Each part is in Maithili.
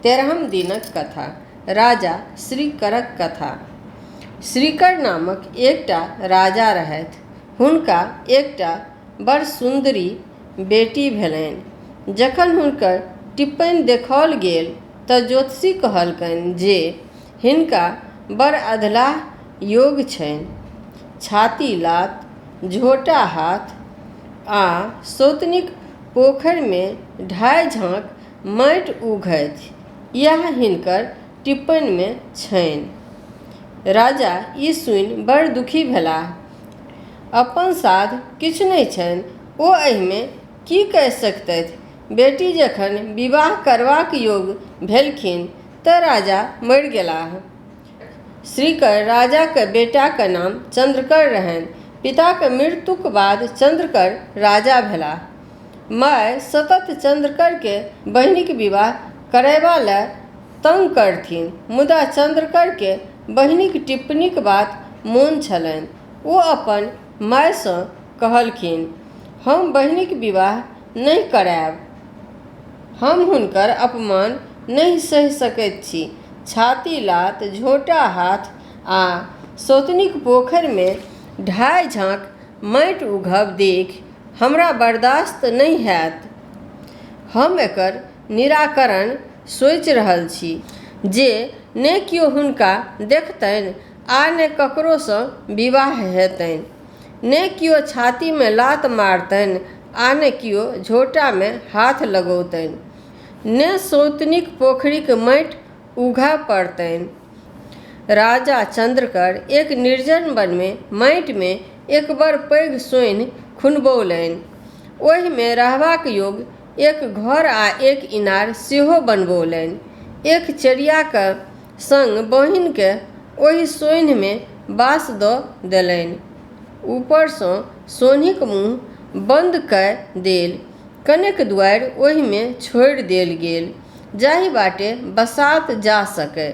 13हम दिनक कथा। राजा श्रीकरक कथा। श्रीकर नामक एकटा राजा रहथि। हुनका एकटा बड़ सुन्दरी बेटी भेलनि। जखन हुनकर टिप्पणी देखाओल गेल तऽ ज्योतिषी कहलकनि जे हिनका बड़ अधलाह योग छनि। छाती लात, झोटा हाथ आ सौतनीक पोखरिमे 2.5 झाँक माटि उघथि, इएह हिनकर टिप्पणीमे छनि। राजा ई सुनि बड़ दुखी भेलाह। अपन साध किछु नहि छनि, ओ एहिमे की कऽ सकतथि। बेटी जखन विवाह करबाक योग्य भेलखिन तऽ राजा मरि गेलाह। श्रीकर राजाक बेटाक नाम चन्द्रकर रहनि। पिताक मृत्युक बाद चन्द्रकर राजा भेलाह। माय सतत चन्द्रकरके बहिनीक विवाह करयबा लेल तंग करथिन, मुदा चन्द्रकरके बहिनीक टिप्पणीक बात मोन छलनि। ओ अपन मायसँ कहलखिन, हम बहिनीक विवाह नहि करायब। हम हुनकर अपमान नहि सहि सकैत छी। छाती लात, झोटा हाथ आ सौतनीक पोखरिमे 2.5 झाँक माटि उघब देखि हमरा बर्दाश्त नहि हैत। हम एकर निराकरण सोचि रहल छी जे ने कियो हुनका देखतनि आ ने ककरोसँ विवाह हेतनि, ने कियो छातीमे लात मारतनि आ ने कियो झोटामे हाथ लगौतनि, ने सौतनीक पोखरिक माटि उघय पड़तनि। राजा चन्द्रकर एक निर्जन वनमे माटिमे एक बड़ पैघ सोनि खुनबौलनि। ओहिमे रहबाक योग्य एक घर आ एक इनार सेहो बनबौलनि। एक चेरियाक संग बहिनके ओहि सोनिमे बास दऽ देलनि। ऊपरसँ सोनिक मुँह बन्द कऽ देल कनेक दुआरि ओहिमे छोड़ि देल गेल, जाहि बाटे बसात जा सकय,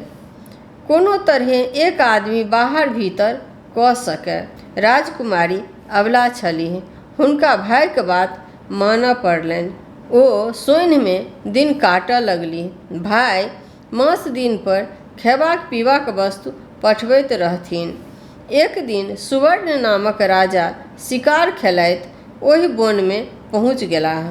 कोनो तरहेँ एक आदमी बाहर भीतर कऽ सकय। राजकुमारी अबला छलीह, हुनका भायक बात मानय पड़लनि। ओ सोनिमे दिन काटय लगलीह। भाय मास दिन पर खयबाक पीबाक वस्तु पठबैत रहथिन। एक दिन सुवर्ण नामक राजा शिकार खेलाइत ओहि वनमे पहुँचि गेलाह,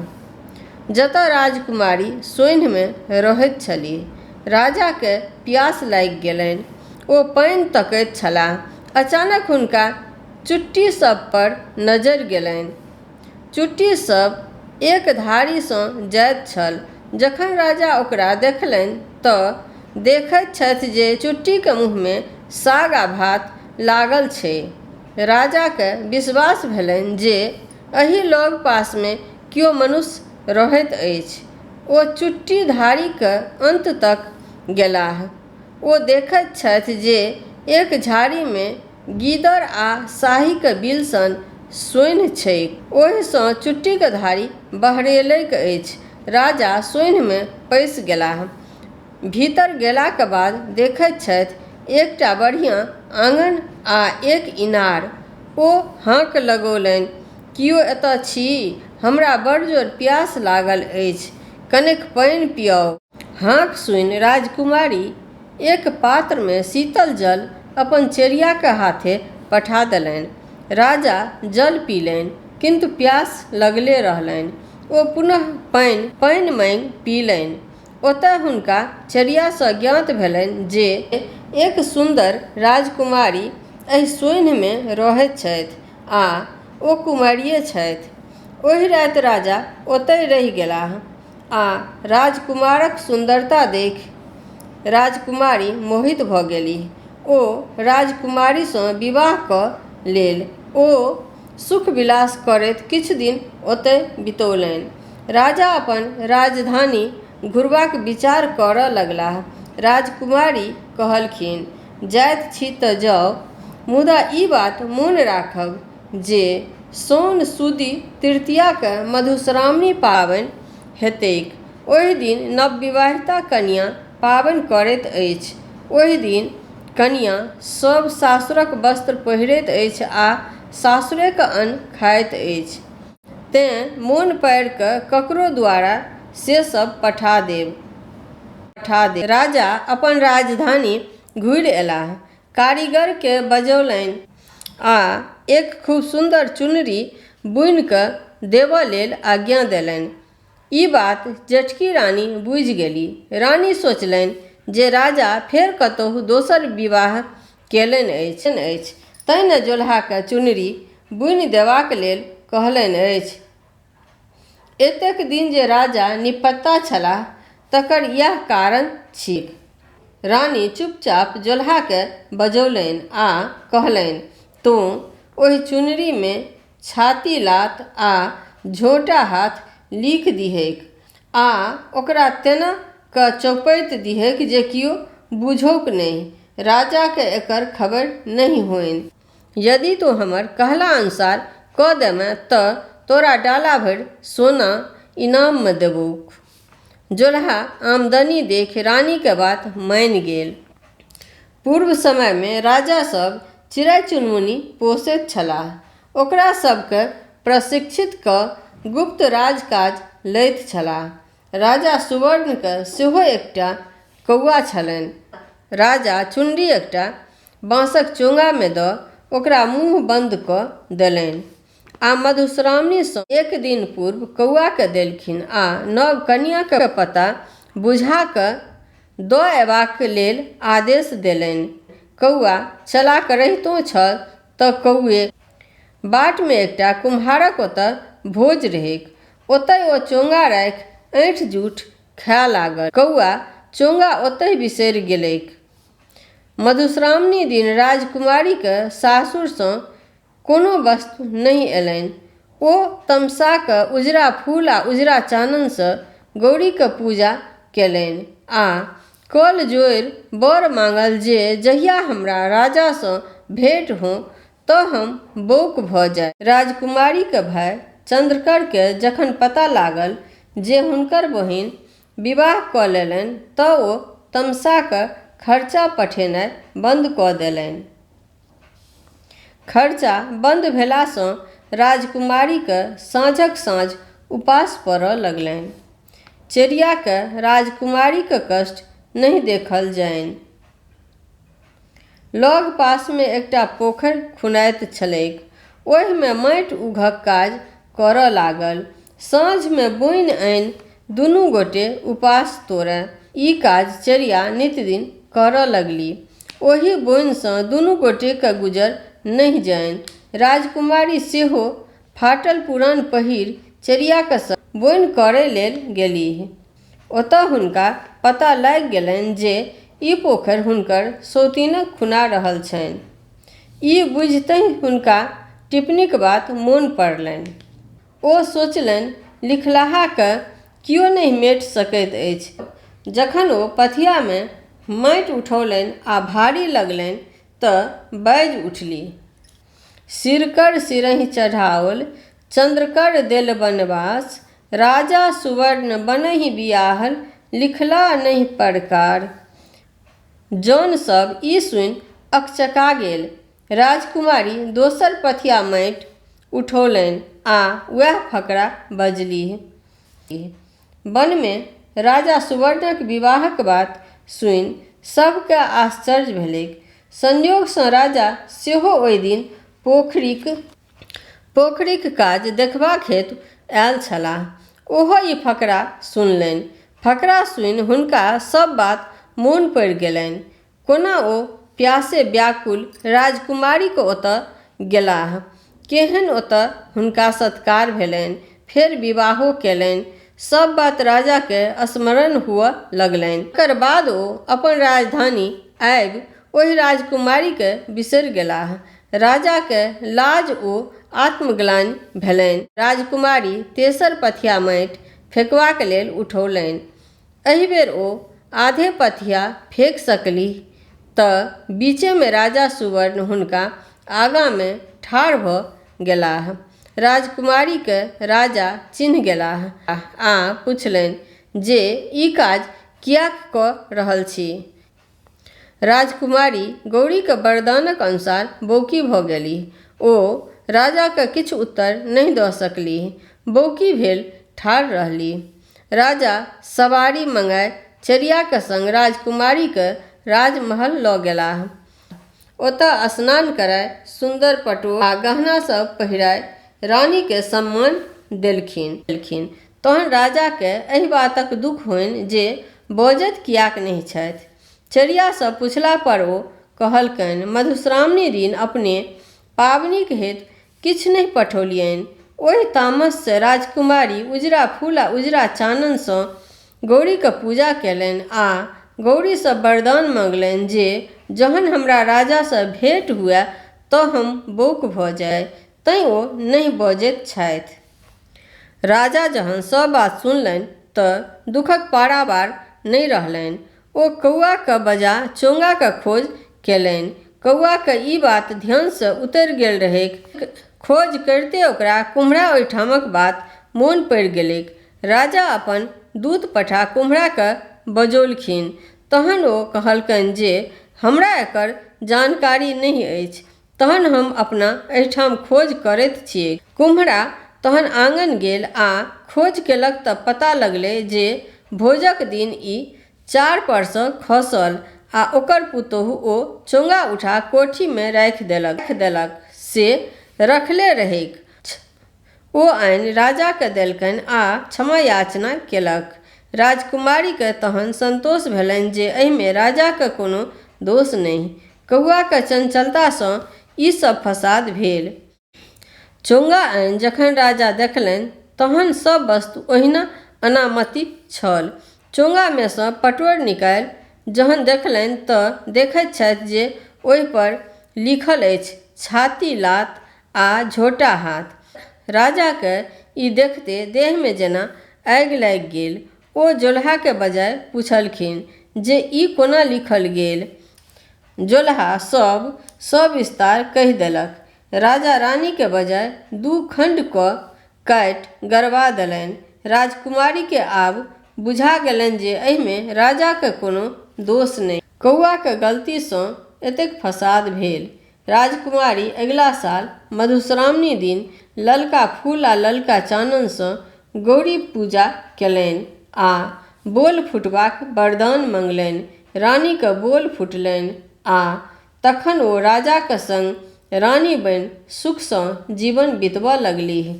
जतय राजकुमारी सोनिमे रहैत छलीह। राजाके प्यास लागि गेलनि। ओ पानि तकैत छलाह। अचानक हुनका चुट्टी सब पर नजरि गेलनि। चुट्टी सब एक धारिसँ जाइत छल। जखन राजा ओकरा देखलनि तऽ देखैत छथि जे चुट्टीके मुँहमे साग आ भात लागल छै। राजाके विश्वास भेलनि जे एहि लग पासमे कियो मनुष्य रहैत अछि। ओ चुट्टी धारीके अंत तक गेलाह। ओ देखैत छथि जे एक झाड़ीमे गीदड़ आ शाहीक बिल सन सोनि छैक। ओहिसँ चुट्टीक धारी बहरेलैक अछि। राजा सोनिमे पैसि गेलाह। भीतर गेलाक बाद देखैत छथि एकटा बढ़िआँ आँगन आ एक इनार। ओ हाँक लगौलनि, कियो एतय छी? हमरा बड़ जोर प्यास लागल अछि, कनेक पानि पियाउ। हाँक सुनि राजकुमारी एक पात्रमे शीतल जल अपन चेरियाक हाथे पठा देलनि। राजा जल पीलनि, किन्तु प्यास लगले रहलनि। ओ पुनः पानि माँगि पीलनि। ओतय हुनका चेरियासँ ज्ञात भेलनि जे एक सुन्दर राजकुमारी एहि सोनिमे रहैत छथि आ ओ कुमारिये छथि। ओहि राति राजा ओतय रहि गेलाह आ राजकुमारक सुन्दरता देखि राजकुमारी मोहित भऽ गेलीह। ओ राजकुमारीसँ विवाह कऽ लेल ओ सुख विलास करैत किछु दिन ओतय बितौलनि। राजा अपन राजधानी घुरबाक विचार करय लगलाह। राजकुमारी कहलखिन, जाइत छी तऽ जाउ, मुदा ई बात मोन राखब जे साउन सुदी तृतीयाके मधुश्रावणी पाबनि हेतैक। ओहि दिन नवविवाहिता कनियाँ पाबनि करैत अछि। ओहि दिन कनियाँ सभ सासुरक वस्त्र पहिरैत अछि आ सासुरेक अन्न खाइत अछि। तेँ मोन पाड़ि कऽ ककरो द्वारा से सब पठा देब। पठा दे। राजा अपन राजधानी घुरि एलाह, कारीगर के बजौलनि आ एक खूब सुन्दर चुनरी बुनि कऽ देबऽ लेल आज्ञा देलनि। ई बात जेठकी रानी बुझि गेलीह। रानी सोचलनि जे राजा फेर कतहु दोसर विवाह केलनि अछि, तैँ ने जोल्हाके चुनरी बुनि देबाक लेल कहलनि अछि। एतेक दिन जे राजा निपत्ता छलाह तकर इएह कारण छियै। रानी चुपचाप जोल्हाके बजौलनि आ कहलनि, तू ओहि चुनरीमे छाती लात आ झोटा हाथ लिख दिहेक आ ओकरा तेना कऽ चौपैत दिहेक जे कियो बुझौक नहि, राजाके एकर खबर नहि होनि। यदि तू हमर कहला अनुसार कऽ देमे तऽ तोरा डाला भरि सोना इनाममे देबौक। जोल्हा आमदनी देखि रानीके बात मानि गेल। पूर्व समयमे राजा सब चिड़ै चुनमुनी पोसैत छलाह। ओकरा सबके प्रशिक्षित कऽ गुप्त राजकाज लैत छलाह। राजा सुवर्णके सेहो एकटा कौआ छलनि। राजा चुनरी एकटा बाँसक चोंगामे दऽ ओकरा मुँह बन्द कऽ देलनि आ मधुश्रावणीसँ एक दिन पूर्व कौआके देलखिन आ नव कनियाँके पता बुझा कऽ दऽ अयबाक लेल आदेश देलनि। कौआ चलाक रहितो छल तऽ कौए बाटमे एकटा कुम्हारक ओतऽ भोज रहैक, ओतय ओ चोंगा राखि ऐंठ जूठ खाय लागल। कौआ चोंगा ओतहि बिसरि गेलैक। मधुश्रावणी दिन राजकुमारीके सासुरसँ कोनो वस्तु नहि अयलनि। ओ तमसा कऽ उजरा फूल आ उजरा चाननसँ गौरीके पूजा केलनि आ कल जोड़ि वर मांगल जे जहिया हमरा राजासँ भेंट हो तऽ हम बौक भऽ जाय। राजकुमारीके भाय चंद्रकरके जखन पता लागल जे हुनकर बहिन विवाह कऽ लेलनि तऽ ओ तमसा कऽ खर्चा पठेनाइ बन्द कऽ देलनि। खर्चा बन्द भेलासँ राजकुमारीके साँझक साँझ उपास पड़ऽ लगलनि। चेरियाके राजकुमारीके कष्ट नहि देखल जानि। लग पासमे एकटा पोखरि खुनाइत छलैक, ओहिमे माटि उघक काज करऽ लागल। साँझमे बोनि आनि दुनू गोटे उपास तोड़य। ई काज चेरिया नितदिन करऽ लगली। ओहि बोनिसँ दुनू गोटेके गुजर नहि जानि। राजकुमारी सेहो फाटल पुरान पहिर चेरियाके संग बोनि करय लेल गेलीह। ओतऽ हुनका पता लागि गेलनि जे ई पोखरि हुनकर सौतीनक खुना रहल छनि। ई बुझितहि हुनका टिप्पणीक बात मोन पड़लनि। ओ सोचलनि लिखलाहाके कियो नहि मेटि सकैत अछि। जखन ओ पथियामे माटि उठौलनि आ भारी लगलनि तऽ बाजि उठलीह, सिरकर सिरहि चढ़ाओल, चंद्रकर देल बनवास, राजा सुवर्ण बनहि बियाहल, लिखला नहि परकार। जौन सब ई सुनि अकचका गेल। राजकुमारी दोसर पथिया माटि उठौलनि आ वैह फकरा बजलीह। वनमे राजा सुवर्णक विवाहक बात सुनि सबके आश्चर्य भेलैक। संयोगसँ राजा सेहो ओहि दिन पोखरिक काज देखबाक हेतु आयल छलाह। ओहो ई फकरा सुनलनि। फकरा सुनि हुनका सब बात मोन पड़ि गेलनि। कोना ओ प्यासे व्याकुल राजकुमारीके ओतऽ गेलाह, केहन ओतऽ हुनका सत्कार भेलनि, फेर विवाहो केलनि। सब बात राजाके स्मरण हुअ लगलनि। तकर बाद ओ अपन राजधानी आबि ओहि राजकुमारीके बिसरि गेलाह। राजाके लाज ओ आत्मग्लानि भेलनि। राजकुमारी तेसर पथिया माटि फेकबाक लेल उठौलनि। एहि बेर ओ आधे पथिया फेकि सकलीह तऽ बीचेमे राजा सुवर्ण हुनका आगाँमे ठाढ़ भऽ गेलाह। राजकुमारीके राजा चिन्हि गेलाह आ पुछलनि जे ई काज किएक कऽ रहल छी। राजकुमारी गौरीके वरदानक अनुसार बौकी भऽ गेलीह। ओ राजाके किछु उत्तर नहि दऽ सकलीह, बौकी भेल ठाढ़ रहलीह। राजा सवारी मंगाए चेरियाक संग राजकुमारी के राजमहल लऽ गेलाह। ओतऽ स्नान कराय, सुंदर पटो आ गहना सब पहिराय रानी के सम्मान देलखिन। तहन राजा के एहि बातक दुख होनि जे बजैत कियाक नहि छथि। चेरिया सँ पुछला पर ओ कहलकनि, मधुश्रावणी दिन अपने पाबनिक हेतु किछु नहि पठौलियनि। ओहि तामस से राजकुमारी उजरा फूल आ उजरा चानन सँ गौरीके पूजा कयलनि आ गौरी सँ वरदान मंगलनि जे जहन हमरा राजा सँ भेंट हुए तऽ हम बौक भऽ जाय, तैँ ओ नहि बजैत छथि। राजा जहन सब बात सुनलनि तऽ दुखक पारावार नहि रहलनि। ओ कौआके बजा चोंगाके खोज केलनि। कौआके ई बात ध्यान सँ उतरि गेल रहैक। खोज करिते ओकरा कुम्हरा ओहिठामक बात मोन पड़ि गेलैक। राजा अपन दूत पठा कुम्हराके बजौलखिन। तहन ओ कहलकनि जे हमरा एकर जानकारी नहि अछि, तहन हम अपना एहिठाम खोज करैत छियै। कुम्हरा तहन आँगन गेल आ खोज केलक तऽ पता लगलै जे भोजक दिन ई चार पर सँ खसल आ ओकर पुतोहु ओ चोंगा उठा कोठीमे राखि देलक से रखले रहैक। ओ आनि राजाके देलकनि आ क्षमा याचना केलक। राजकुमारीके तहन संतोष भेलनि जे एहिमे राजाके कोनो दोष नहि। कौआके चंचलता सँ ई सब फसाद भेल। चोंगा आनि जखन राजा देखलनि तहन सब वस्तु ओहिना अनामति छल। चोंगामे सँ पटोर निकालि जहन देखलनि तऽ देखैत छथि जे ओहि पर लिखल अछि, छाती लात आ झोटा हाथ। राजाके ई देखते देहमे जेना आगि लागि गेल। ओ जोल्हाके बजाय पुछलखिन जे ई कोना लिखल गेल। जोल्हा सब सविस्तार कहि देलक। राजा रानीके बजाय 2 खंड कऽ काटि गड़बा देलनि। राजकुमारीके आब बुझा गेलनि जे एहिमे राजाके कोनो दोष नहि। कौआके गलती सँ एतेक फसाद भेल। राजकुमारी अगिला साल मधुश्रावणी दिन ललका फूल आ ललका चानन सँ गौरी पूजा केलनि आ बोल फुटबाक वरदान मंगलनि। रानीके बोल फुटलनि आ तखन ओ राजाके संग रानी बनि सुख सँ जीवन बितबऽ लगलीह।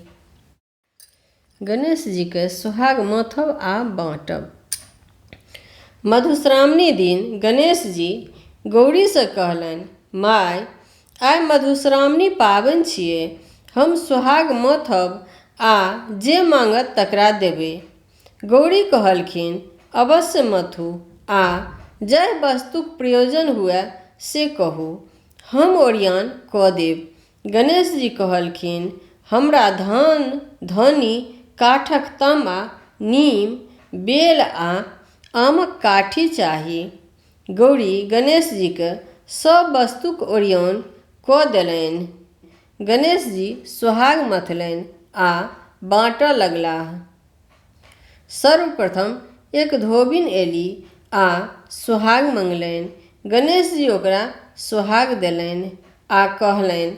गणेश जी के सोहाग माथब आ बाँटब। मधुश्रावणी दिन गणेश जी गौरी सँ कहलनि, माय, आइ मधुश्रावणी पाबनि छियै, हम सोहाग माथब आ जे मांगत तकरा देबै। गौरी कहलखिन, अवश्य माथू आ जाहि वस्तुक प्रयोजन हुए से कहू, हम ओरियान कऽ देब। गणेश जी कहलखिन, हमरा धान, धानी, काठक तामा, नीम, बेल आ आमक काठी चाही। गौरी गणेश जीके सब वस्तुक ओरियान कऽ देलनि। गणेश जी सोहाग मथलनि आ बाँटऽ लगलाह। सर्वप्रथम एक धोबिन एली आ सोहाग मंगलनि। गणेश जी ओकरा सोहाग देलनि आ कहलनि,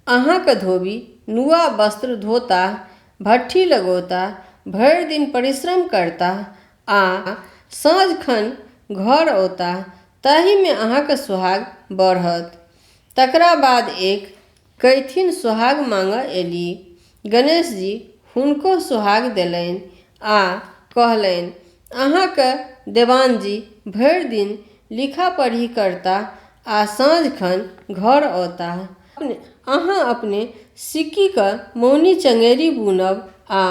अहाँक धोबी नुआ वस्त्र धोताह, भट्ठी लगौताह, भरि दिन परिश्रम करताह आ साँझ खन घर औताह, ताहिमे अहाँक सोहाग बढ़त। तकरा बाद एक कैथिन सोहाग मांगऽ एली। गणेश जी हुनको सोहाग देलनि आ कहलनि, अहाँक देवानजी भरि दिन लिखा पढ़ी करताह आ साँझ खन घर औताह। अहाँ अपने सिक्कीके मौनी चंगेरी बुनब आ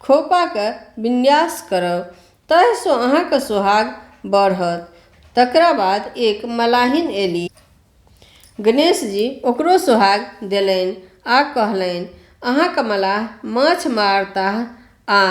खोपाके विन्यास करब, ताहिसँ अहाँक सोहाग बढ़त। तकरा बाद एक मलाहिन एली। गणेश जी ओकरो सोहाग देलनि आ कहलनि, अहाँक मलाह माछ मारताह आ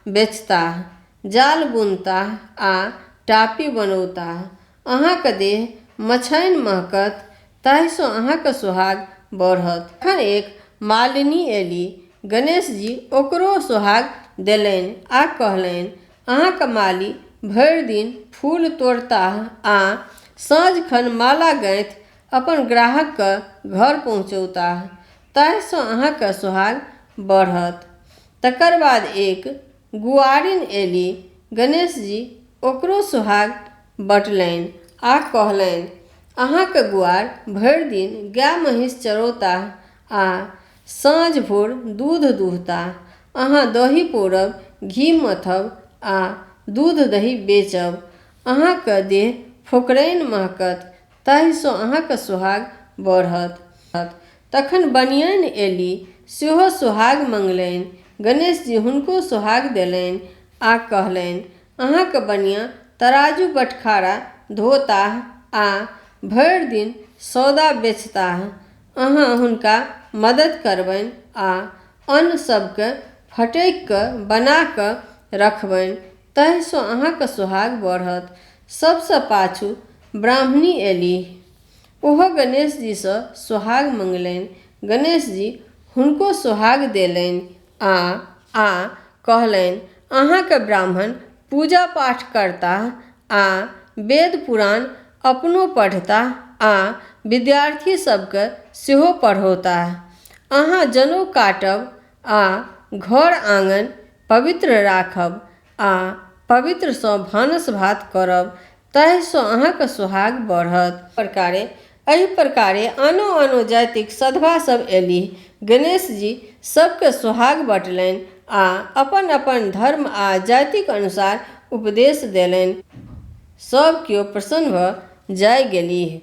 बेचताह, जाल बुनताह आ टापी बनौताह, अहाँक देह मछनि महकत, ताहिसँ अहाँक सोहाग बढ़त। तखन एक मालिनी एली। गणेश जी ओकरो सोहाग देलनि आ कहलनि, अहाँक माली भरि दिन फूल तोड़ताह आ साँझ खन माला गाँथि अपन ग्राहकके घर पहुँचौताह, ताहिसँ अहाँक सोहाग बढ़त। तकर बाद एक गुआरिन एली। गणेश जी ओकरो सुहाग बटलनि आ कहलनि, अहाँके गुआर भरि दिन गाय महीँस चरौताह आ साँझ भोर दूध दुहताह। अहाँ दही पौरब, घी मथब आ दूध दही बेचब। अहाँके देह फोकरैन महकत, ताहिसँ अहाँके सुहाग बढ़त। तखन बनियान एली, सेहो सुहाग मङ्गलनि। गणेश जी हुनको सुहाग देलनि आ कहलनि, अहाँके बनिया तराजू बटखारा धोताह आ भरि दिन सौदा बेचताह। अहाँ हुनका मदद करबनि आ अन्न सबके फटकि कऽ बना कऽ रखबनि, ताहिसँ अहाँके सुहाग बढ़त। सबसँ पाछू ब्राह्मणी एलीह, ओहो गणेश जीसँ सुहाग मङ्गलनि। गणेश जी हुनको सुहाग देलनि आ कहलनि, अहाँके ब्राह्मण पूजा पाठ करताह आ वेद पुराण अपनो पढ़ताह आ विद्यार्थी सबके सेहो पढ़ौताह। अहाँ जनेऊ काटब आ घर आँगन पवित्र राखब आ पवित्रसँ भानस भात करब, ताहिसँ अहाँके सुहाग बढ़त। एहि प्रकारे आनो आनो जातिक सधबा सब एलीह। गणेश जी सबके सुहाग बटलनि आ अपन अपन धर्म आ जातिक अनुसार उपदेश देलनि। सब केओ प्रसन्न भऽ जाय गेलीह।